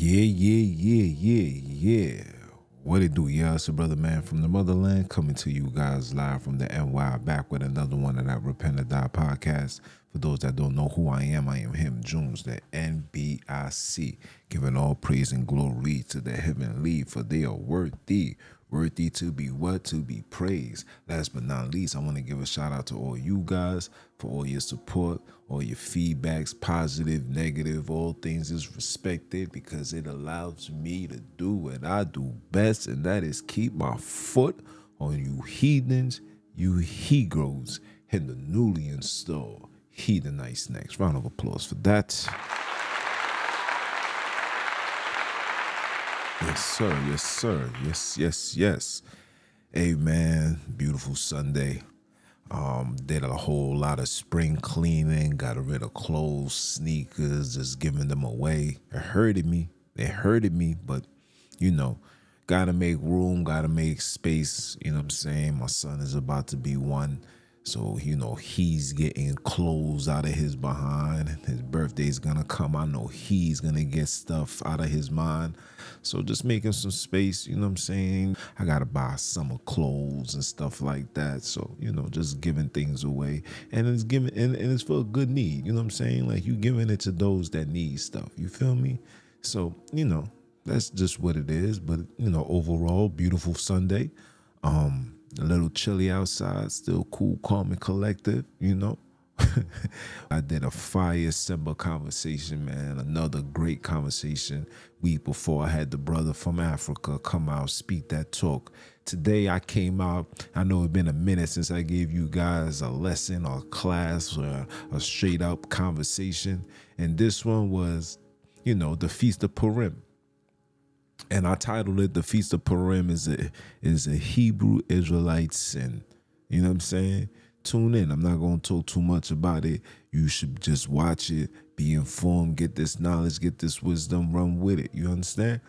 Yeah. What it do, y'all? It's your brother man from the motherland coming to you guys live from the NY, back with another one of that Repent or Die podcast. For those that don't know who I am him, Junns The NBIC, giving all praise and glory to the heavenly, for they are worthy to be what? To be praised. Last but not least, I want to give a shout out to all you guys for all your support, all your feedbacks, positive, negative, all things is respected, because it allows me to do what I do best, and that is keep my foot on you heathens, you he-gros, and the newly installed Heathenite snacks. Round of applause for that. Yes, sir. Yes. Hey, man, beautiful Sunday. Did a whole lot of spring cleaning, got rid of clothes, sneakers, just giving them away. It hurted me, but, you know, gotta make room, gotta make space, you know what I'm saying? My son is about to be 1. So, you know, he's getting clothes out of his behind. His birthday's gonna come. I know he's gonna get stuff out of his mind. So just making some space, you know what I'm saying? I gotta buy summer clothes and stuff like that. So, you know, just giving things away. And it's giving and it's for a good need, you know what I'm saying? Like, you giving it to those that need stuff. You feel me? So, you know, that's just what it is. But, you know, overall, beautiful Sunday. A little chilly outside, still cool, calm, and collective, you know. I did a fire December conversation, man. Another great conversation. Week before, I had the brother from Africa come out, speak that talk. Today, I came out. I know it's been a minute since I gave you guys a lesson or a class or a straight up conversation. And this one was, you know, the Feast of Purim. And I titled it, The Feast of Purim is a Hebrew Israelite sin. You know what I'm saying? Tune in. I'm not going to talk too much about it. You should just watch it, be informed, get this knowledge, get this wisdom, run with it. You understand?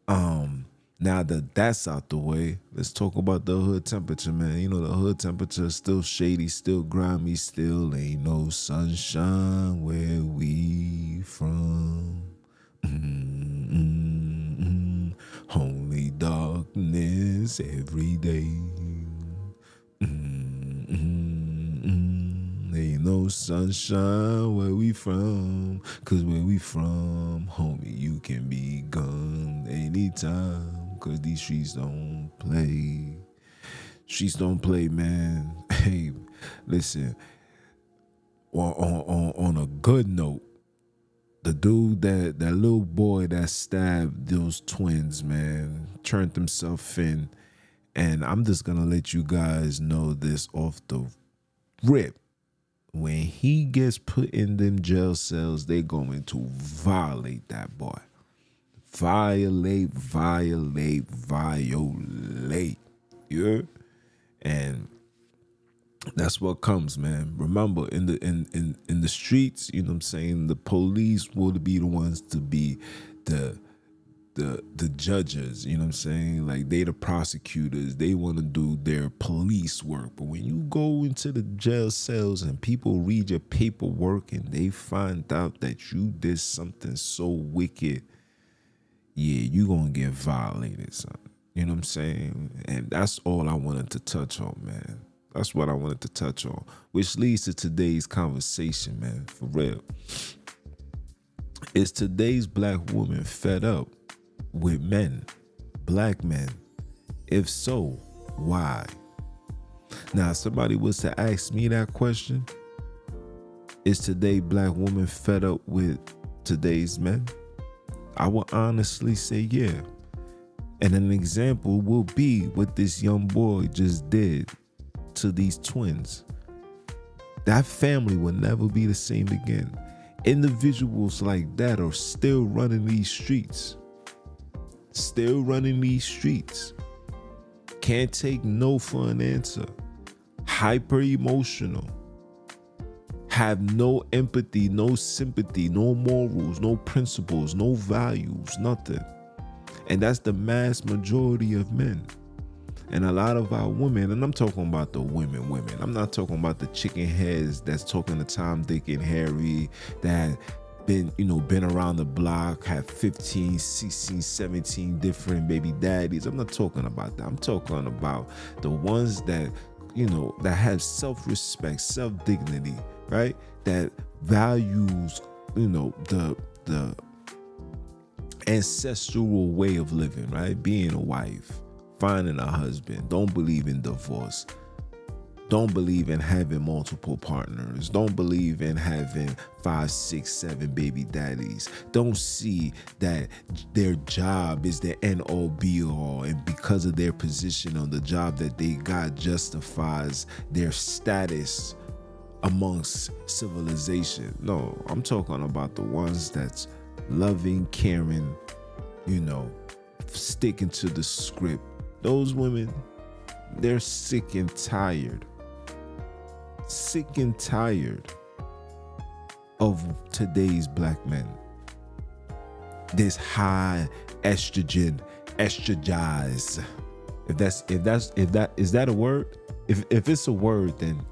Now that that's out the way, let's talk about the hood temperature, man. You know, the hood temperature is still shady, still grimy, still ain't no sunshine where we from. Only darkness every day. Ain't no sunshine where we from. Cause where we from, homie, you can be gone anytime. Cause these streets don't play. Streets don't play, man. Hey, listen. On a good note, the dude, that little boy that stabbed those twins, man, turned himself in. And I'm just going to let you guys know this off the rip. When he gets put in them jail cells, they're going to violate that boy. Violate. Yeah? And that's what comes, man. Remember, in the streets, you know what I'm saying, the police will be the ones to be the judges, you know what I'm saying? Like, they the prosecutors. They want to do their police work. But when you go into the jail cells and people read your paperwork and they find out that you did something so wicked, yeah, you gonna get violated, son. You know what I'm saying? And that's all I wanted to touch on, man. That's what I wanted to touch on, which leads to today's conversation, man, for real. Is today's black woman fed up with men, black men? If so, why? Now, if somebody was to ask me that question, is today black woman fed up with today's men? I would honestly say yeah. And an example will be what this young boy just did to these twins. That family will never be the same again. Individuals like that are still running these streets. Can't take no for an answer. Hyper emotional. Have no empathy, no sympathy, no morals, no principles, no values, nothing. And that's the mass majority of men. And a lot of our women, and I'm talking about the women. I'm not talking about the chicken heads that's talking to Tom, Dick, and Harry, that been around the block, had 15, 16, 17 different baby daddies. I'm not talking about that. I'm talking about the ones that, that have self-respect, self-dignity, right? That values, the ancestral way of living, right? Being a wife, finding a husband, don't believe in divorce, don't believe in having multiple partners, don't believe in having 5, 6, 7 baby daddies, don't see that their job is the end all be all, and because of their position on the job that they got justifies their status amongst civilization. No, I'm talking about the ones that's loving, caring, sticking to the script. Those women, they're sick and tired of today's black men. This high estrogen, estrogize. Is that a word? If it's a word, then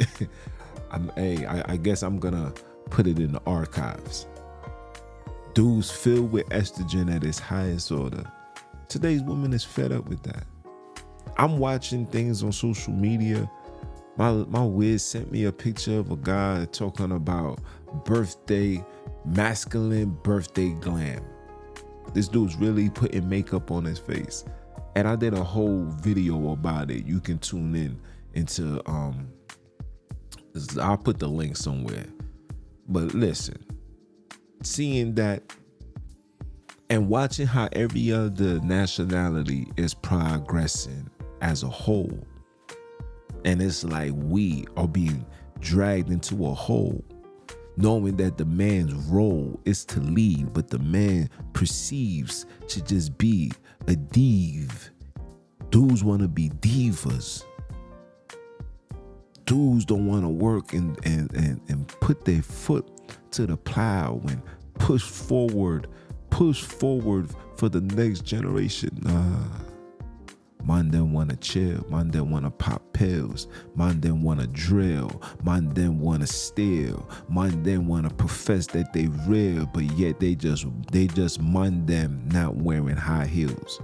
I guess I'm gonna put it in the archives. Dudes filled with estrogen at its highest order. Today's woman is fed up with that. I'm watching things on social media. My Wiz sent me a picture of a guy talking about masculine birthday glam. This dude's really putting makeup on his face. And I did a whole video about it. You can tune in into, I'll put the link somewhere. But listen, seeing that and watching how every other nationality is progressing as a whole, and it's like we are being dragged into a hole, knowing that the man's role is to lead, but the man perceives to just be a div. Dudes want to be divas. Dudes don't want to work and put their foot to the plow and push forward for the next generation. Man them want to chill. Man them want to pop pills. Man them want to drill. Man them want to steal. Man them want to profess that they real, but yet they just man them not wearing high heels.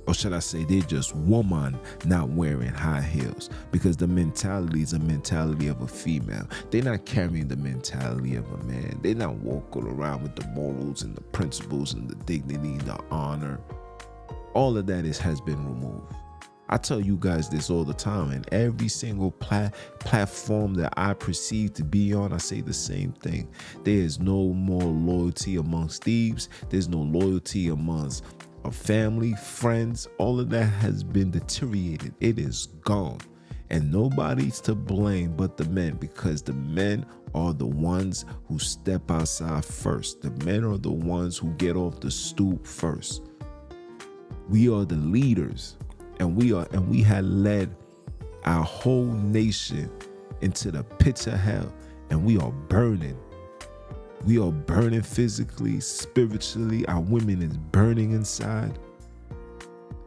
Or should I say they just woman not wearing high heels, because the mentality is a mentality of a female. They're not carrying the mentality of a man. They're not walking around with the morals and the principles and the dignity and the honor. All of that has been removed. I tell you guys this all the time, and every single platform that I perceive to be on, I say the same thing. There is no more loyalty amongst thieves. There's no loyalty amongst family, friends. All of that has been deteriorated. It is gone. And nobody's to blame but the men, because the men are the ones who step outside first. The men are the ones who get off the stoop first. We are the leaders, and we had led our whole nation into the pits of hell, and we are burning. We are burning physically, spiritually. Our women is burning inside.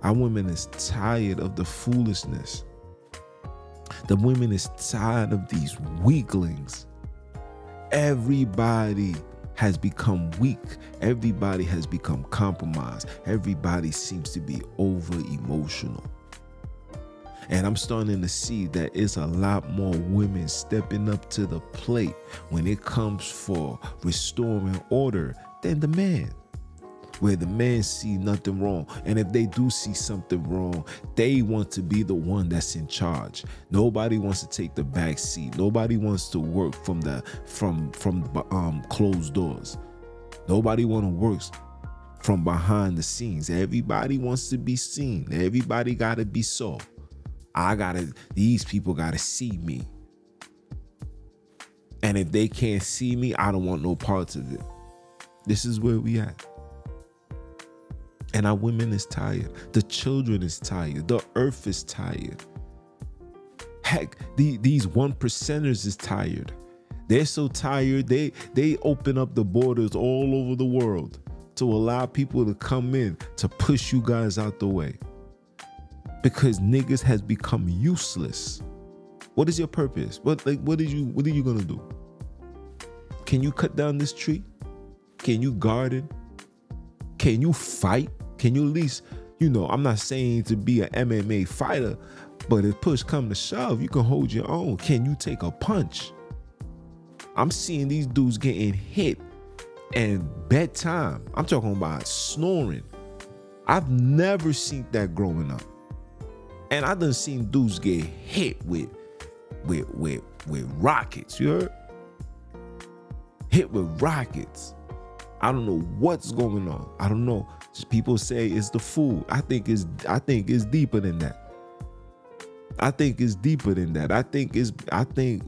Our women is tired of the foolishness. The women is tired of these weaklings. Everybody has become weak. Everybody has become compromised. Everybody seems to be over emotional. And I'm starting to see that it's a lot more women stepping up to the plate when it comes for restoring order than the man. Where the men see nothing wrong, and if they do see something wrong, they want to be the one that's in charge. Nobody wants to take the back seat. Nobody wants to work from closed doors. Nobody want to work from behind the scenes. Everybody wants to be seen. Everybody got to be saw. These people got to see me. And if they can't see me, I don't want no parts of it. This is where we at. And our women is tired. The children is tired. The earth is tired. Heck, these 1%ers is tired. They're so tired, they open up the borders all over the world to allow people to come in to push you guys out the way. Because niggas has become useless. What is your purpose? What are you gonna do? Can you cut down this tree? Can you garden? Can you fight? Can you at least, I'm not saying to be an MMA fighter, but if push come to shove, you can hold your own. Can you take a punch? I'm seeing these dudes getting hit and bedtime. I'm talking about snoring. I've never seen that growing up. And I done seen dudes get hit with rockets, you heard? Hit with rockets. I don't know what's going on. I don't know. Just people say it's the food. I think it's deeper than that. I think it's deeper than that. I think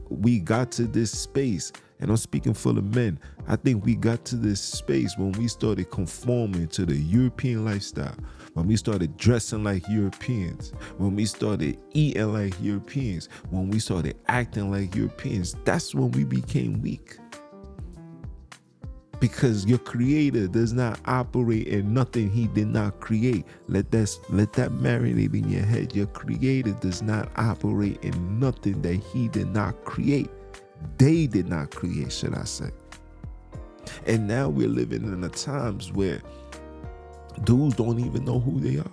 we got to this space, and I'm speaking for the men. I think we got to this space when we started conforming to the European lifestyle, when we started dressing like Europeans, when we started eating like Europeans, when we started acting like Europeans. That's when we became weak. Because your creator does not operate in nothing he did not create. Let that marinate in your head. Your creator does not operate in nothing that he did not create. They did not create, should I say. And now we're living in the times where dudes don't even know who they are.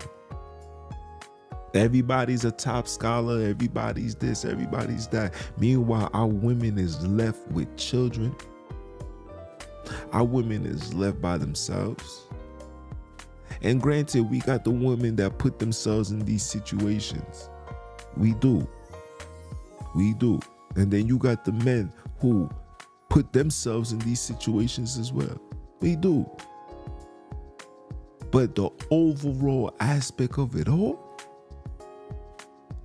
Everybody's a top scholar. Everybody's this, everybody's that. Meanwhile, our women is left with children. Our women is left by themselves. And granted, we got the women that put themselves in these situations. We do. And then you got the men who put themselves in these situations as well. We do. But the overall aspect of it all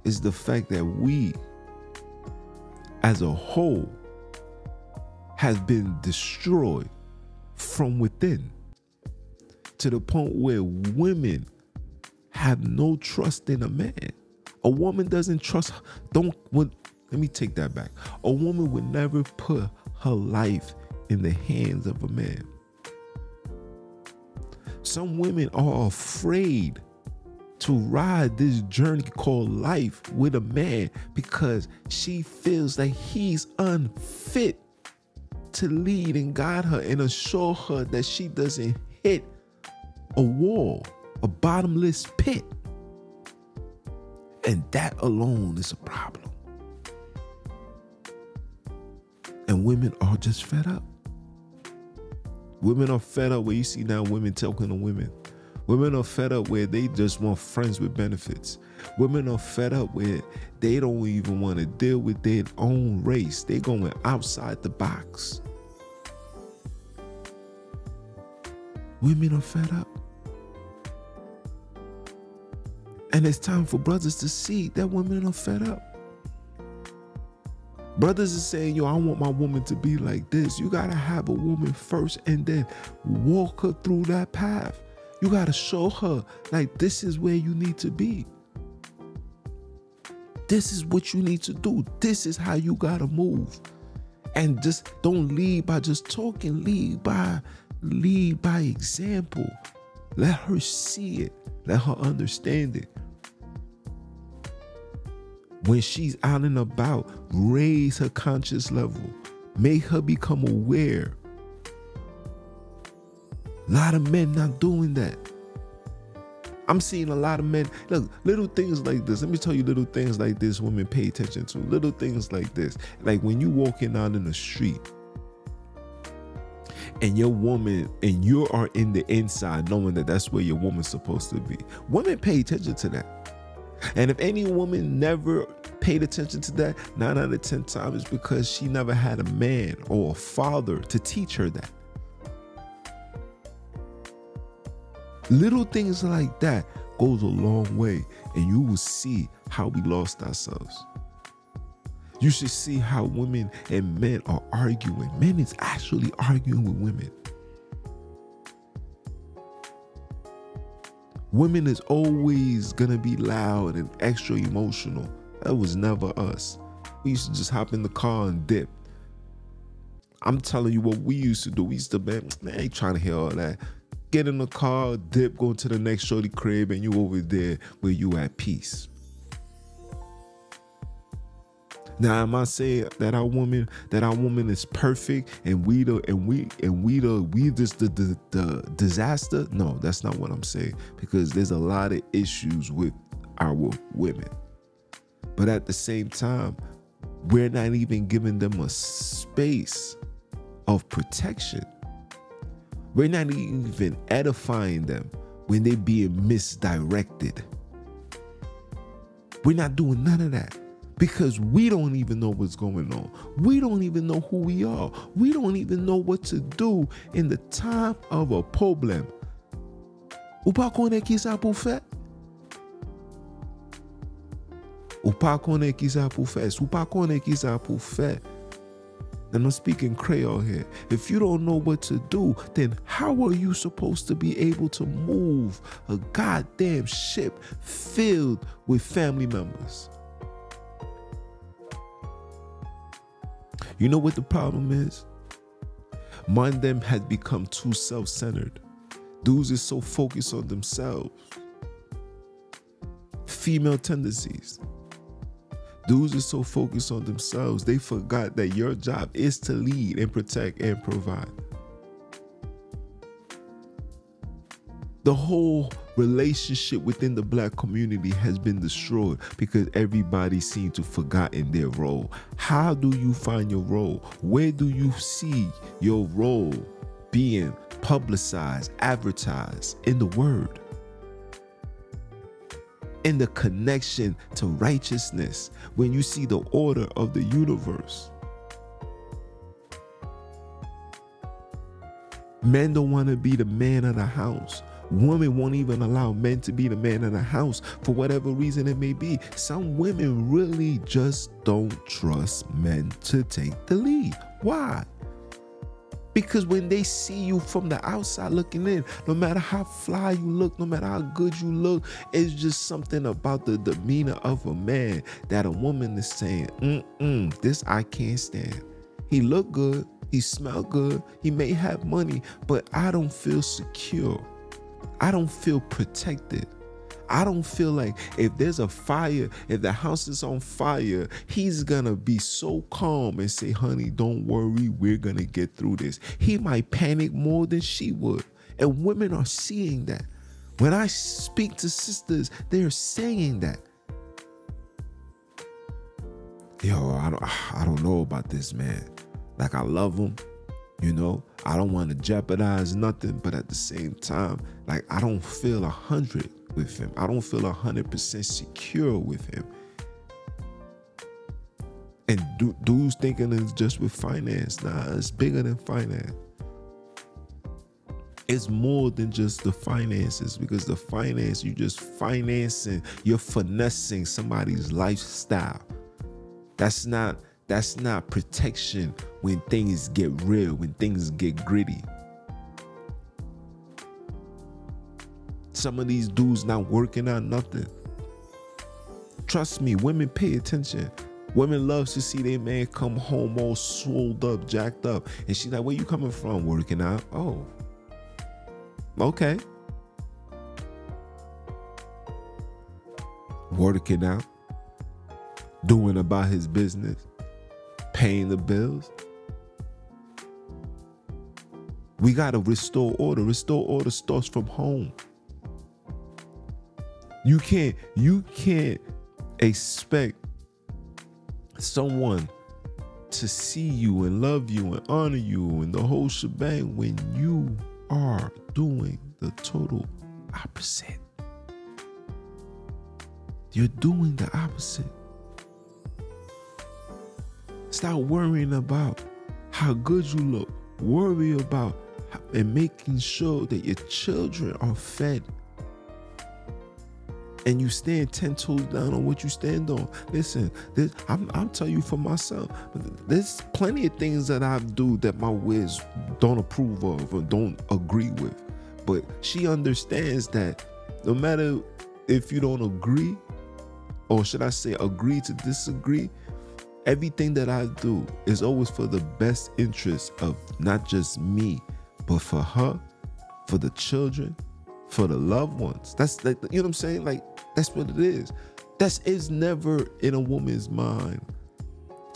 is the fact that we, as a whole, has been destroyed from within, to the point where women have no trust in a man. A woman doesn't trust, let me take that back. A woman would never put her life in the hands of a man. Some women are afraid to ride this journey called life with a man because she feels that he's unfit to lead and guide her and assure her that she doesn't hit a wall, a bottomless pit. And that alone is a problem. And women are just fed up. Women are fed up where you see now women talking to women. Women are fed up where they just want friends with benefits. Women are fed up where they don't even want to deal with their own race. They're going outside the box. Women are fed up. And it's time for brothers to see that women are fed up. Brothers are saying, yo, I want my woman to be like this. You got to have a woman first and then walk her through that path. You got to show her, like, this is where you need to be. This is what you need to do. This is how you got to move. And just don't lead by just talking. Lead by example. Let her see it. Let her understand it. When she's out and about, raise her conscious level. Make her become aware. A lot of men not doing that. I'm seeing a lot of men. Look, little things like this. Let me tell you little things like this women pay attention to. Little things like this. Like when you walking out in the street and your woman, and you are in the inside knowing that that's where your woman's supposed to be. Women pay attention to that. And if any woman never paid attention to that, 9 out of 10 times it's because she never had a man or a father to teach her that. Little things like that goes a long way, and you will see how we lost ourselves. You should see how women and men are arguing. Men is actually arguing with women. Women is always gonna be loud and extra emotional. That was never us. We used to just hop in the car and dip. I'm telling you what we used to do. We used to, man, I ain't trying to hear all that. Get in the car, dip, go to the next shorty crib, and you over there where you at peace. Now, am I saying that our woman is perfect and we just the disaster? No, that's not what I'm saying, because there's a lot of issues with our women. But at the same time, we're not even giving them a space of protection. We're not even edifying them when they're being misdirected. We're not doing none of that, because we don't even know what's going on. We don't even know who we are. We don't even know what to do in the time of a problem. Ou pa konnen ki sa pou fè? Ou pa konnen ki sa pou fè? Ou pa konnen ki sa pou fè? And I'm speaking Creole here. If you don't know what to do, then how are you supposed to be able to move a goddamn ship filled with family members? You know what the problem is? Man them has become too self-centered. Dudes is so focused on themselves. Female tendencies. Dudes are so focused on themselves, they forgot that your job is to lead and protect and provide. The whole relationship within the Black community has been destroyed because everybody seemed to have forgotten their role. How do you find your role? Where do you see your role being publicized, advertised in the word? In the connection to righteousness, when you see the order of the universe. Men don't want to be the man of the house. Women won't even allow men to be the man of the house for whatever reason it may be. Some women really just don't trust men to take the lead. Why? Because when they see you from the outside looking in, no matter how fly you look, no matter how good you look, it's just something about the demeanor of a man that a woman is saying, this I can't stand. He look good, he smell good, he may have money, but I don't feel secure. I don't feel protected. I don't feel like if there's a fire, if the house is on fire, he's gonna be so calm and say, honey, don't worry, we're gonna get through this. He might panic more than she would. And women are seeing that. When I speak to sisters, they're saying that. Yo, I don't know about this man. Like, I love him, you know. I don't want to jeopardize nothing, but at the same time, like, I don't feel 100 with him. I don't feel 100% secure with him. And dudes thinking it's just with finance. Nah, it's bigger than finance. It's more than just the finances, because the finance, you just financing, you're finessing somebody's lifestyle. That's not protection when things get real, when things get gritty. Some of these dudes not working on nothing. Trust me, women pay attention. Women love to see their man come home all swolled up, jacked up. And she's like, where you coming from? Working out? Oh, okay. Working out. Doing about his business. Paying the bills. We got to restore order. Restore order starts from home. You can't expect someone to see you and love you and honor you and the whole shebang when you are doing the total opposite. You're doing the opposite. Stop worrying about how good you look. Worry about and making sure that your children are fed. And you stand 10 toes down on what you stand on. Listen, I'm telling you for myself, there's plenty of things that I do that my wiz don't approve of or don't agree with. But she understands that no matter if you don't agree, or should I say agree to disagree, everything that I do is always for the best interest of not just me, but for her, for the children, for the loved ones. That's like, you know what I'm saying? Like, that's what it is. That is never in a woman's mind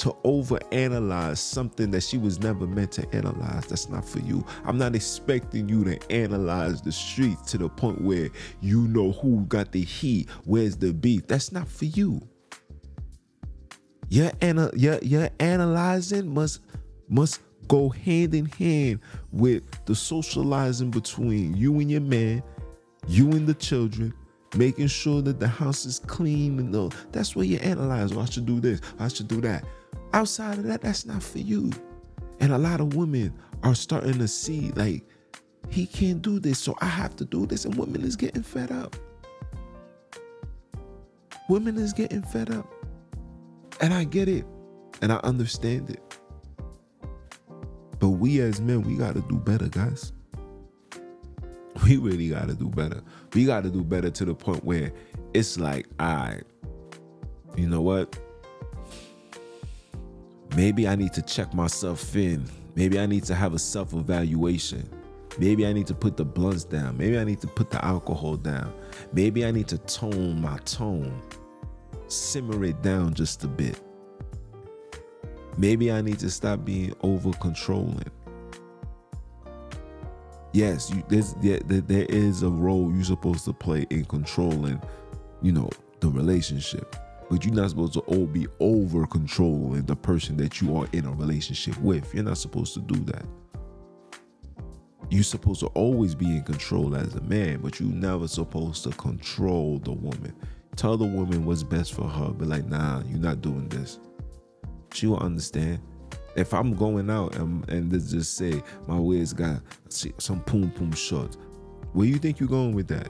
to overanalyze something that she was never meant to analyze. That's not for you. I'm not expecting you to analyze the streets to the point where you know who got the heat, where's the beef. That's not for you. Your analyzing must go hand in hand with the socializing between you and your man, you and the children, making sure that the house is clean and all. That's where you analyze. Oh, I should do this. I should do that. Outside of that, that's not for you. And a lot of women are starting to see, like, he can't do this, so I have to do this. And women is getting fed up. Women is getting fed up. And I get it. And I understand it. But we as men, we got to do better, guys. We really got to do better. We got to do better to the point where it's like, all right, you know what? Maybe I need to check myself in. Maybe I need to have a self-evaluation. Maybe I need to put the blunts down. Maybe I need to put the alcohol down. Maybe I need to tone my tone. Simmer it down just a bit. Maybe I need to stop being over-controlling. Yes, there is a role you're supposed to play in controlling, the relationship. But you're not supposed to be over-controlling the person that you are in a relationship with. You're not supposed to do that. You're supposed to always be in control as a man, but you're never supposed to control the woman. Tell the woman what's best for her. Be like, nah, you're not doing this. She will understand. If I'm going out and let's just say my waist got some poom poom shorts, where you think you're going with that?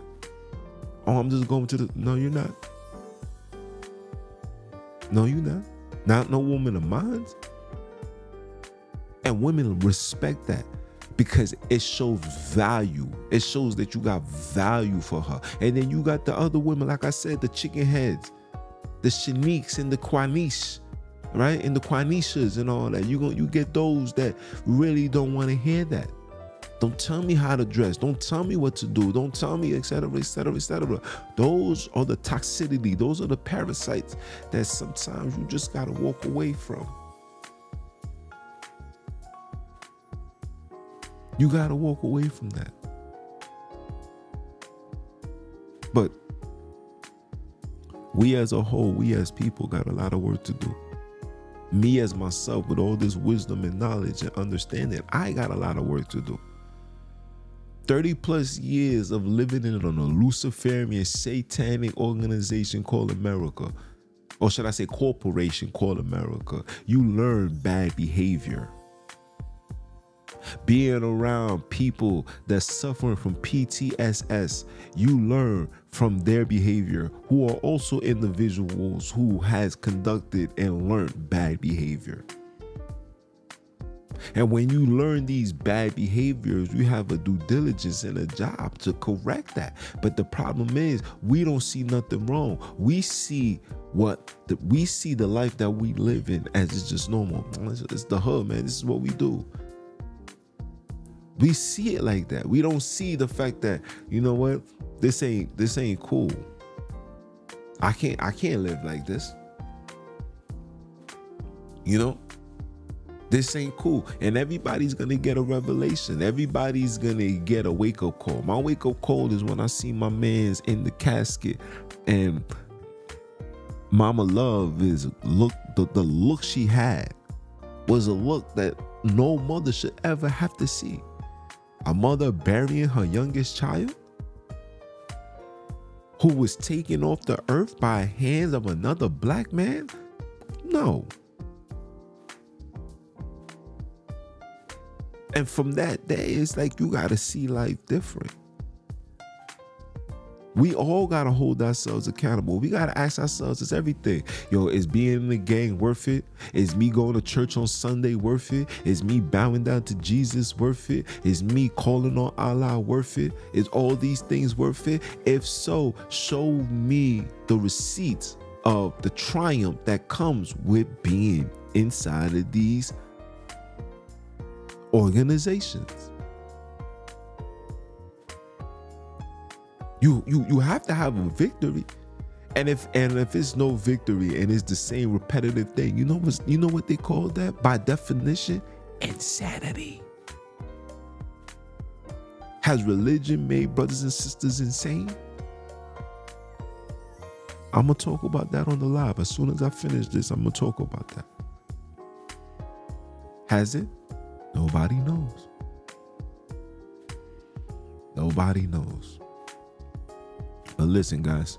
Oh, I'm just going to the... No, you're not. No, you're not. Not no woman of mine. And women respect that because it shows value. It shows that you got value for her. And then you got the other women, like I said, the chicken heads, the Shaniques and the Quanish. Right? And the Quanishas and all that. You get those that really don't want to hear that. Don't tell me how to dress. Don't tell me what to do. Don't tell me, etc., etc., etc. Those are the toxicity. Those are the parasites that sometimes you just got to walk away from. You got to walk away from that. But we as a whole, we as people got a lot of work to do. Me as myself, with all this wisdom and knowledge and understanding, I got a lot of work to do. 30 plus years of living in a Luciferian satanic organization called America, or should I say corporation called America. You learn bad behavior. Being around people that's suffering from PTSS, you learn from their behavior, who are also individuals who has conducted and learned bad behavior. And when you learn these bad behaviors, you have a due diligence and a job to correct that. But the problem is, we don't see nothing wrong. We see the life that we live in as it's just normal. It's the hood, man. This is what we do. We see it like that. We don't see the fact that, you know what, this ain't cool. I can't live like this. This ain't cool. And everybody's gonna get a revelation. Everybody's gonna get a wake-up call. My wake-up call is when I see my man's in the casket and Mama Love the look she had was a look that no mother should ever have to see. A mother burying her youngest child who was taken off the earth by hands of another black man? No. And from that day, it's like you got to see life different. We all got to hold ourselves accountable. We got to ask ourselves, is everything? Yo, is being in the gang worth it? Is me going to church on Sunday worth it? Is me bowing down to Jesus worth it? Is me calling on Allah worth it? Is all these things worth it? If so, show me the receipts of the triumph that comes with being inside of these organizations. You have to have a victory. And if it's no victory and it's the same repetitive thing, you know what they call that? By definition, insanity. Has religion made brothers and sisters insane? I'm going to talk about that on the live. As soon as I finish this, I'm going to talk about that. Has it? Nobody knows. Nobody knows. But listen, guys,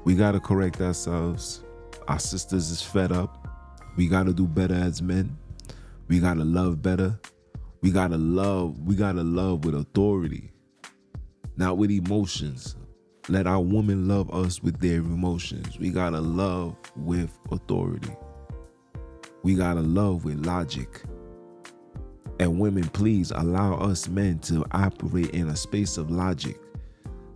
we got to correct ourselves. Our sisters is fed up. We got to do better as men. We got to love better. We got to love with authority, not with emotions. Let our women love us with their emotions. We got to love with authority. We got to love with logic. And women, please allow us men to operate in a space of logic.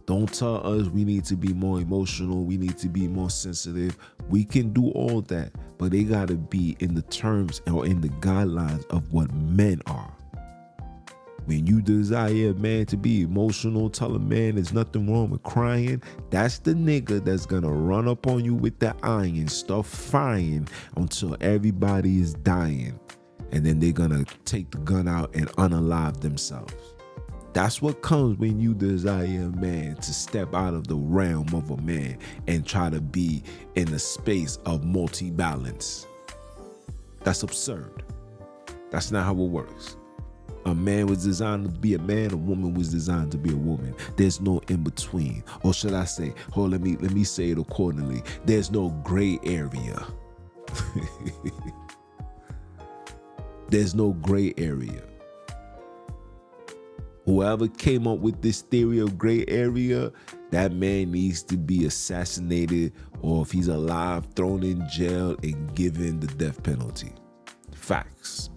Don't tell us we need to be more emotional. We need to be more sensitive. We can do all that, but they got to be in the terms or in the guidelines of what men are. When you desire a man to be emotional, tell a man there's nothing wrong with crying, that's the nigga that's gonna run up on you with the iron, start firing until everybody is dying. And then they're gonna take the gun out and unalive themselves. That's what comes when you desire a man to step out of the realm of a man and try to be in a space of multi-balance. That's absurd. That's not how it works. A man was designed to be a man, a woman was designed to be a woman. There's no in between. Or should I say, let me say it accordingly. There's no gray area. There's no gray area. Whoever came up with this theory of gray area, that man needs to be assassinated, or if he's alive, thrown in jail and given the death penalty. Facts.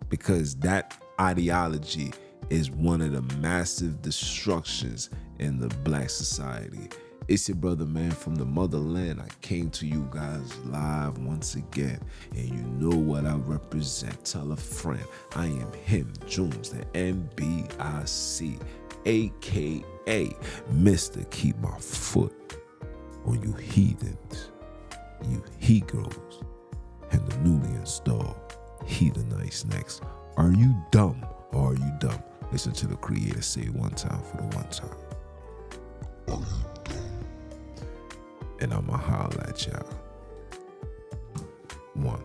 Because that ideology is one of the massive destructions in the black society. It's your brother, man, from the motherland. I came to you guys live once again, and you know what I represent. Tell a friend. I am him, Junns The NBIC, aka Mr. Keep My Foot on you heathens, you he-girls, and the newly installed heathenites next. Are you dumb or are you dumb? Listen to the creator say it one time for the one time. And I'ma holler at y'all. One.